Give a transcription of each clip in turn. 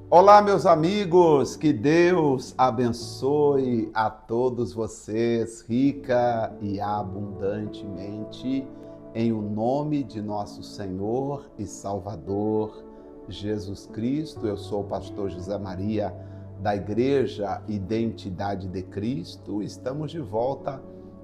Olá, meus amigos, que Deus abençoe a todos vocês rica e abundantemente, em o nome de nosso Senhor e Salvador Jesus Cristo. Eu sou o pastor José Maria, da Igreja Identidade de Cristo. Estamos de volta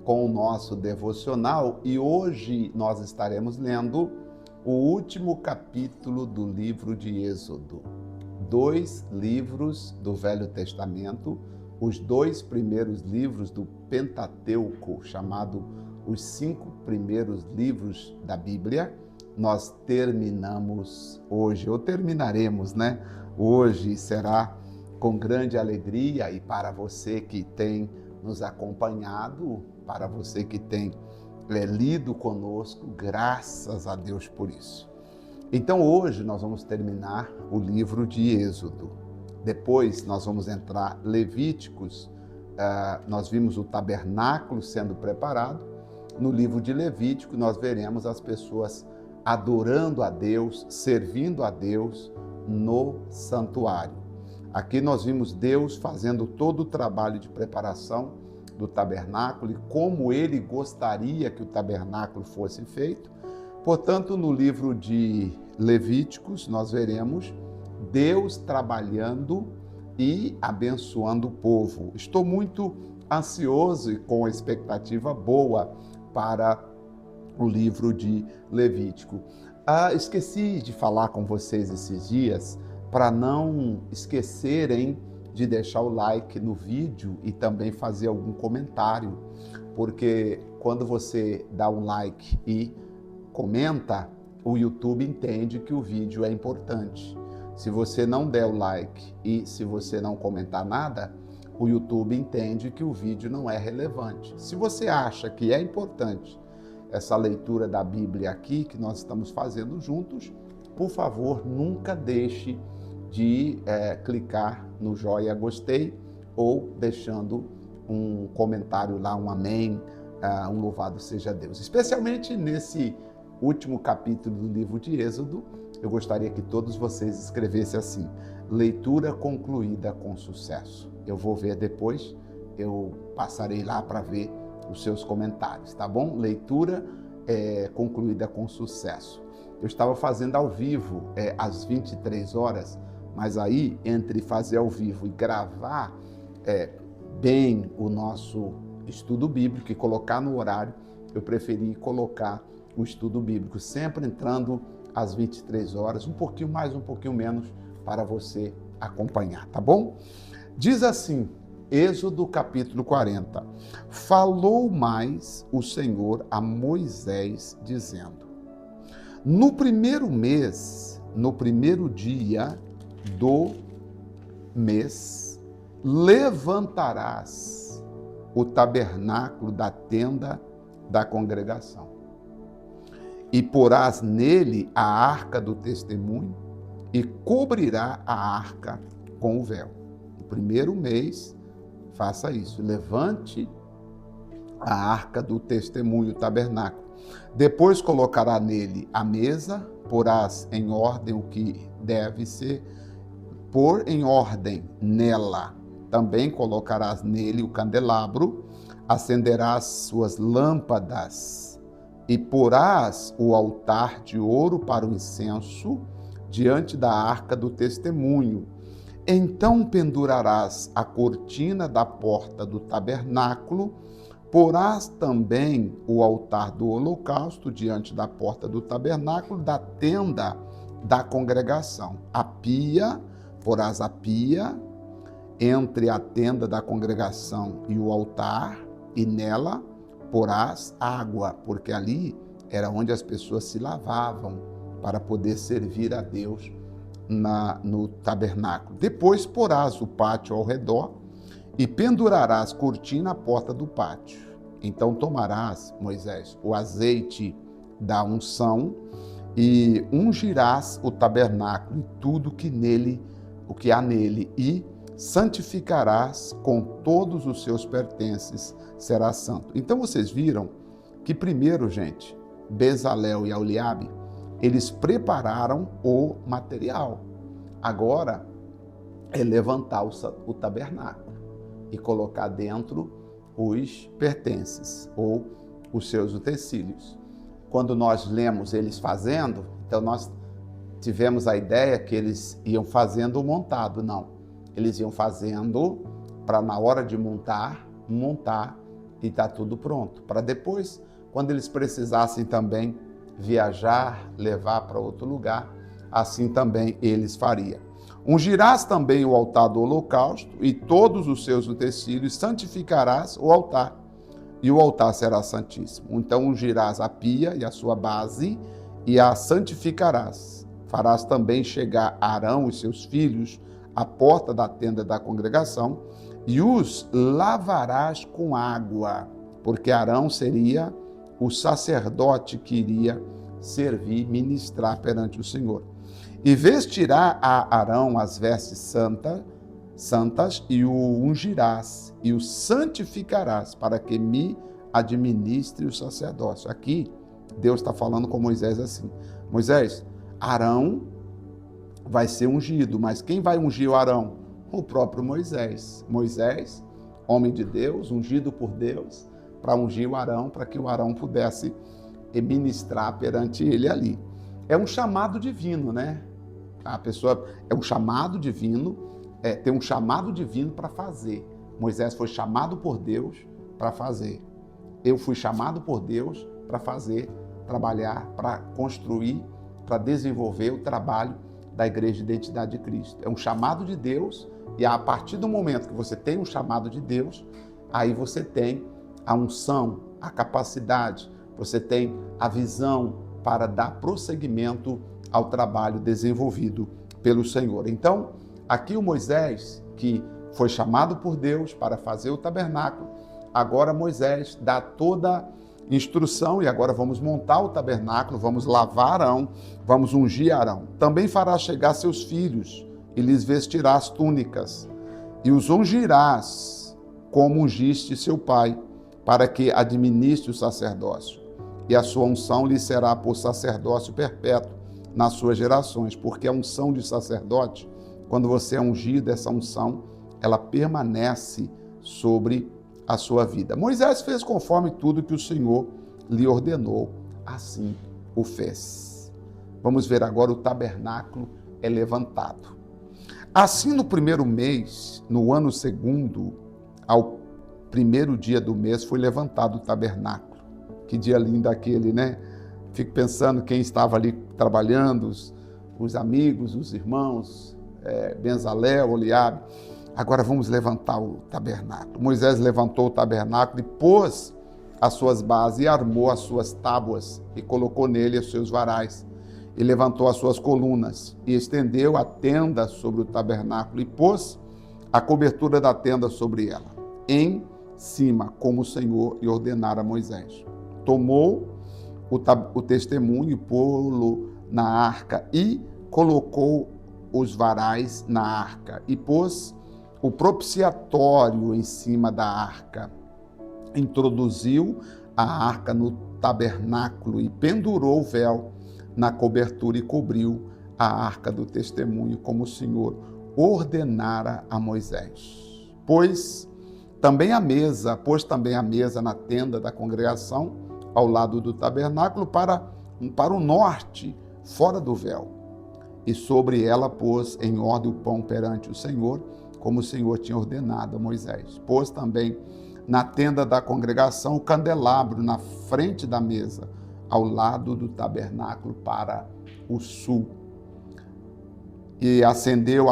com o nosso devocional e hoje nós estaremos lendo o último capítulo do livro de Êxodo. 2 livros do Velho Testamento, os 2 primeiros livros do Pentateuco, chamado os 5 primeiros livros da Bíblia, nós terminamos hoje, ou terminaremos, né? Hoje será com grande alegria e para você que tem nos acompanhado, para você que tem lido conosco, graças a Deus por isso. Então hoje nós vamos terminar o livro de Êxodo. Depois nós vamos entrar Levíticos. Nós vimos o tabernáculo sendo preparado. No livro de Levítico nós veremos as pessoas adorando a Deus, servindo a Deus no santuário. Aqui nós vimos Deus fazendo todo o trabalho de preparação do tabernáculo e como ele gostaria que o tabernáculo fosse feito. Portanto, no livro de Levíticos, nós veremos Deus trabalhando e abençoando o povo. Estou muito ansioso e com expectativa boa para o livro de Levítico. Esqueci de falar com vocês esses dias, para não esquecerem de deixar o like no vídeo e também fazer algum comentário, porque quando você dá um like e comenta, o YouTube entende que o vídeo é importante. Se você não der o like e se você não comentar nada, o YouTube entende que o vídeo não é relevante. Se você acha que é importante essa leitura da Bíblia aqui, que nós estamos fazendo juntos, por favor, nunca deixe de clicar no joia gostei ou deixando um comentário lá, um amém, um louvado seja Deus. Especialmente nesse último capítulo do livro de Êxodo, eu gostaria que todos vocês escrevessem assim: leitura concluída com sucesso. Eu vou ver depois, eu passarei lá para ver os seus comentários, tá bom? Leitura concluída com sucesso. Eu estava fazendo ao vivo às 23 horas, mas aí entre fazer ao vivo e gravar bem o nosso estudo bíblico e colocar no horário, eu preferi colocar o estudo bíblico, sempre entrando às 23 horas, um pouquinho mais, um pouquinho menos, para você acompanhar, tá bom? Diz assim, Êxodo capítulo 40, falou mais o Senhor a Moisés, dizendo, no primeiro mês, no primeiro dia do mês, levantarás o tabernáculo da tenda da congregação. E porás nele a arca do testemunho e cobrirá a arca com o véu. No primeiro mês, faça isso. Levante a arca do testemunho, o tabernáculo. Depois colocará nele a mesa, porás em ordem o que deve ser, pôr em ordem nela. Também colocarás nele o candelabro, acenderás suas lâmpadas, e porás o altar de ouro para o incenso diante da arca do testemunho. Então pendurarás a cortina da porta do tabernáculo, porás também o altar do holocausto diante da porta do tabernáculo da tenda da congregação. A pia, porás a pia entre a tenda da congregação e o altar, e nela porás água, porque ali era onde as pessoas se lavavam para poder servir a Deus no tabernáculo. Depois porás o pátio ao redor e pendurarás cortina à porta do pátio. Então tomarás, Moisés, o azeite da unção e ungirás o tabernáculo e tudo o que há nele, e santificarás com todos os seus pertences, será santo. Então vocês viram que primeiro, gente, Bezalel e Aholiabe, eles prepararam o material. Agora, é levantar o tabernáculo e colocar dentro os pertences ou os seus utensílios. Quando nós lemos eles fazendo, então nós tivemos a ideia que eles iam fazendo o montado. Não, eles iam fazendo para na hora de montar e está tudo pronto. Para depois, quando eles precisassem também viajar, levar para outro lugar, assim também eles fariam. Ungirás também o altar do holocausto e todos os seus utensílios, santificarás o altar, e o altar será santíssimo. Então ungirás a pia e a sua base, e a santificarás. Farás também chegar Arão e seus filhos à porta da tenda da congregação, e os lavarás com água, porque Arão seria o sacerdote que iria servir, ministrar perante o Senhor. E vestirá a Arão as vestes santas, e o ungirás, e o santificarás, para que me administre o sacerdócio. Aqui, Deus está falando com Moisés assim: Moisés, Arão vai ser ungido, mas quem vai ungir o Arão? O próprio Moisés. Moisés, homem de Deus, ungido por Deus, para ungir o Arão, para que o Arão pudesse ministrar perante ele ali. É um chamado divino, né? A pessoa é um chamado divino, tem um chamado divino para fazer. Moisés foi chamado por Deus para fazer. Eu fui chamado por Deus para fazer, trabalhar, para construir, para desenvolver o trabalho da Igreja de Identidade de Cristo. É um chamado de Deus, e a partir do momento que você tem um chamado de Deus, aí você tem a unção, a capacidade, você tem a visão para dar prosseguimento ao trabalho desenvolvido pelo Senhor. Então, aqui o Moisés, que foi chamado por Deus para fazer o tabernáculo, agora Moisés dá toda instrução, e agora vamos montar o tabernáculo, vamos lavar Arão, vamos ungir Arão. Também fará chegar seus filhos, e lhes vestirás túnicas, e os ungirás como ungiste seu pai, para que administre o sacerdócio. E a sua unção lhe será por sacerdócio perpétuo nas suas gerações, porque a unção de sacerdote, quando você é ungido, essa unção, ela permanece sobre a sua vida. Moisés fez conforme tudo que o Senhor lhe ordenou, assim o fez. Vamos ver agora: o tabernáculo é levantado. Assim, no primeiro mês, no ano segundo, ao primeiro dia do mês, foi levantado o tabernáculo. Que dia lindo aquele, né? Fico pensando quem estava ali trabalhando, os amigos, os irmãos, Bezalel, Oliabe. Agora vamos levantar o tabernáculo. Moisés levantou o tabernáculo e pôs as suas bases, e armou as suas tábuas, e colocou nele os seus varais, e levantou as suas colunas, e estendeu a tenda sobre o tabernáculo, e pôs a cobertura da tenda sobre ela, em cima, como o Senhor lhe ordenara a Moisés. Tomou o testemunho e pô-lo na arca, e colocou os varais na arca, e pôs o propiciatório em cima da arca. Introduziu a arca no tabernáculo e pendurou o véu na cobertura e cobriu a arca do testemunho, como o Senhor ordenara a Moisés. Pôs também a mesa na tenda da congregação, ao lado do tabernáculo, para o norte, fora do véu. E sobre ela pôs em ordem o pão perante o Senhor, como o Senhor tinha ordenado a Moisés. Pôs também na tenda da congregação o candelabro na frente da mesa, ao lado do tabernáculo para o sul. E acendeu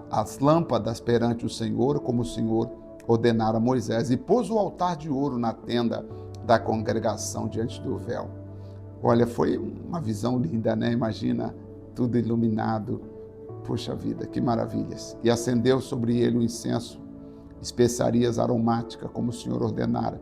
as lâmpadas perante o Senhor, como o Senhor ordenara a Moisés, e pôs o altar de ouro na tenda da congregação diante do véu. Olha, foi uma visão linda, né? Imagina tudo iluminado. Puxa vida, que maravilhas. E acendeu sobre ele o incenso, especiarias aromáticas, como o Senhor ordenara.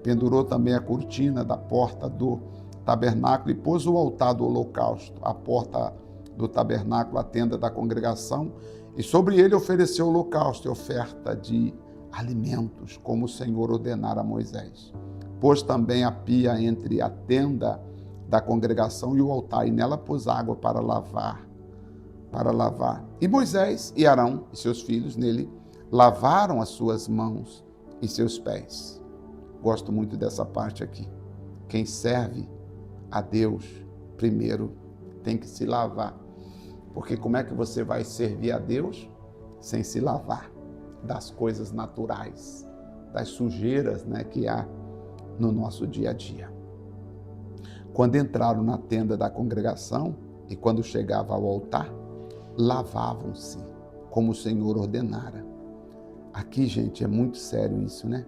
Pendurou também a cortina da porta do tabernáculo e pôs o altar do holocausto, a porta do tabernáculo, a tenda da congregação, e sobre ele ofereceu holocausto e oferta de alimentos, como o Senhor ordenara a Moisés. Pôs também a pia entre a tenda da congregação e o altar, e nela pôs água para lavar. E Moisés e Arão e seus filhos nele lavaram as suas mãos e seus pés. Gosto muito dessa parte aqui. Quem serve a Deus, primeiro tem que se lavar. Porque como é que você vai servir a Deus sem se lavar das coisas naturais, das sujeiras, né, que há no nosso dia a dia? Quando entraram na tenda da congregação e quando chegava ao altar, lavavam-se, como o Senhor ordenara. Aqui, gente, é muito sério isso, né?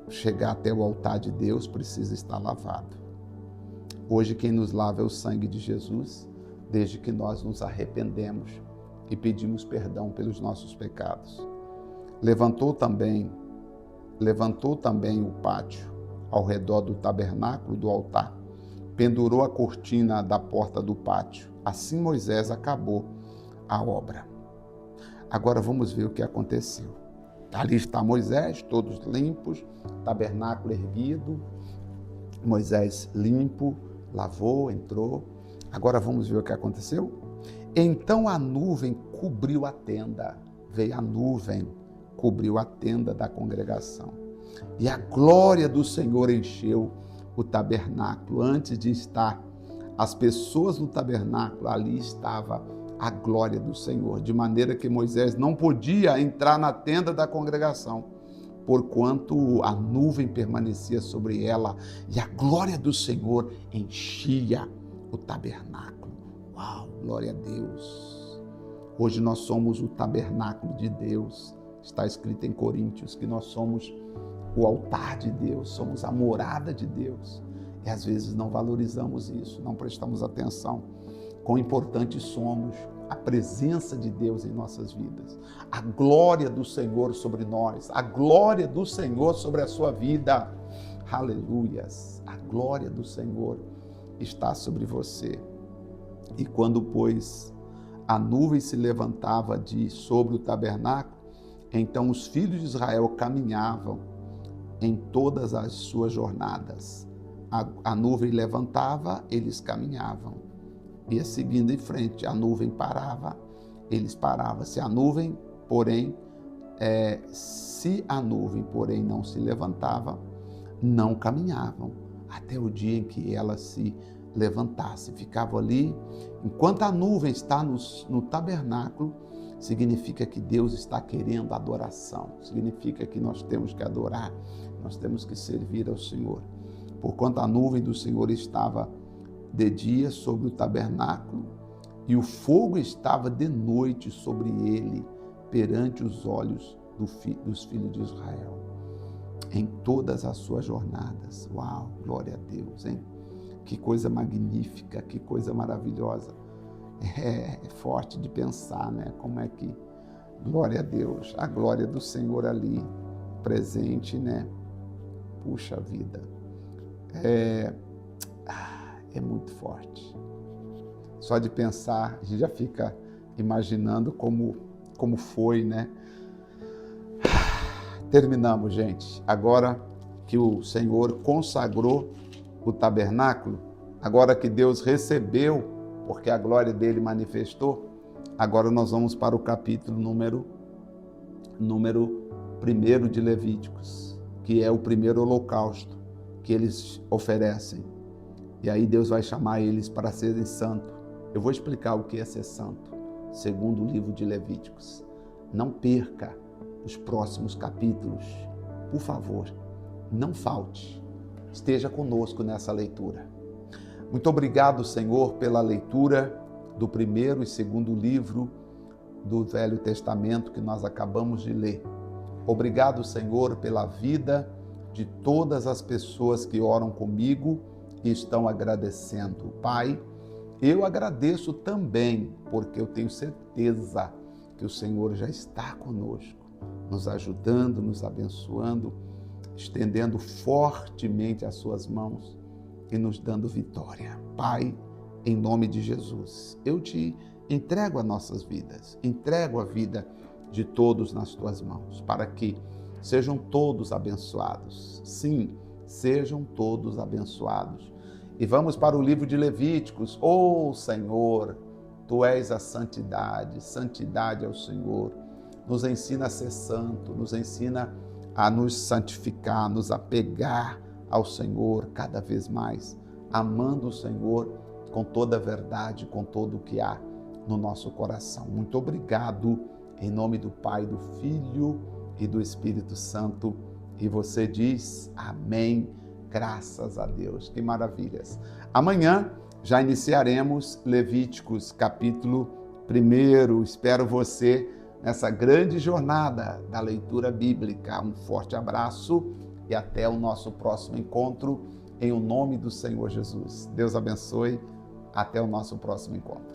Chegar até o altar de Deus precisa estar lavado. Hoje quem nos lava é o sangue de Jesus, desde que nós nos arrependemos e pedimos perdão pelos nossos pecados. Levantou também o pátio ao redor do tabernáculo do altar, pendurou a cortina da porta do pátio. Assim Moisés acabou a obra. Agora vamos ver o que aconteceu. Ali está Moisés, todos limpos, tabernáculo erguido, Moisés limpo, lavou, entrou. Agora vamos ver o que aconteceu? Então a nuvem cobriu a tenda, veio a nuvem, cobriu a tenda da congregação. E a glória do Senhor encheu o tabernáculo. Antes de estar as pessoas no tabernáculo, ali estava a glória do Senhor, de maneira que Moisés não podia entrar na tenda da congregação, porquanto a nuvem permanecia sobre ela e a glória do Senhor enchia o tabernáculo. Uau, glória a Deus! Hoje nós somos o tabernáculo de Deus. Está escrito em Coríntios que nós somos o altar de Deus, somos a morada de Deus. E às vezes não valorizamos isso, não prestamos atenção. Quão importantes somos, a presença de Deus em nossas vidas, a glória do Senhor sobre nós, a glória do Senhor sobre a sua vida. Aleluias! A glória do Senhor está sobre você. E quando, pois, a nuvem se levantava de sobre o tabernáculo, então os filhos de Israel caminhavam em todas as suas jornadas. A nuvem levantava, eles caminhavam. Ia seguindo em frente, a nuvem parava, eles paravam. Se a nuvem, porém, não se levantava, não caminhavam, até o dia em que ela se levantasse. Ficavam ali. Enquanto a nuvem está no tabernáculo, significa que Deus está querendo adoração, significa que nós temos que adorar, nós temos que servir ao Senhor. Porquanto a nuvem do Senhor estava de dia sobre o tabernáculo, e o fogo estava de noite sobre ele, perante os olhos dos filhos de Israel, em todas as suas jornadas. Uau, glória a Deus, hein? Que coisa magnífica, que coisa maravilhosa. É forte de pensar, né? Como é que, glória a Deus, a glória do Senhor ali, presente, né? Puxa vida, é muito forte. Só de pensar, a gente já fica imaginando como foi, né? Terminamos, gente. Agora que o Senhor consagrou o tabernáculo, agora que Deus recebeu, porque a glória dele manifestou, agora nós vamos para o capítulo número 1 de Levíticos, que é o primeiro holocausto que eles oferecem. E aí Deus vai chamar eles para serem santos. Eu vou explicar o que é ser santo, segundo o livro de Levíticos. Não perca os próximos capítulos. Por favor, não falte. Esteja conosco nessa leitura. Muito obrigado, Senhor, pela leitura do primeiro e segundo livro do Velho Testamento que nós acabamos de ler. Obrigado, Senhor, pela vida de todas as pessoas que oram comigo e estão agradecendo. Pai, eu agradeço também, porque eu tenho certeza que o Senhor já está conosco, nos ajudando, nos abençoando, estendendo fortemente as suas mãos e nos dando vitória. Pai, em nome de Jesus, eu te entrego as nossas vidas, entrego a vida de todos nas tuas mãos, para que sejam todos abençoados. Sim, sejam todos abençoados. E vamos para o livro de Levíticos. Oh, Senhor, Tu és a santidade, santidade ao Senhor. Nos ensina a ser santo, nos ensina a nos santificar, nos apegar ao Senhor cada vez mais, amando o Senhor com toda a verdade, com todo o que há no nosso coração. Muito obrigado, em nome do Pai, do Filho e do Espírito Santo. E você diz amém, graças a Deus. Que maravilhas. Amanhã já iniciaremos Levíticos, capítulo 1. Espero você nessa grande jornada da leitura bíblica. Um forte abraço e até o nosso próximo encontro, em o nome do Senhor Jesus. Deus abençoe. Até o nosso próximo encontro.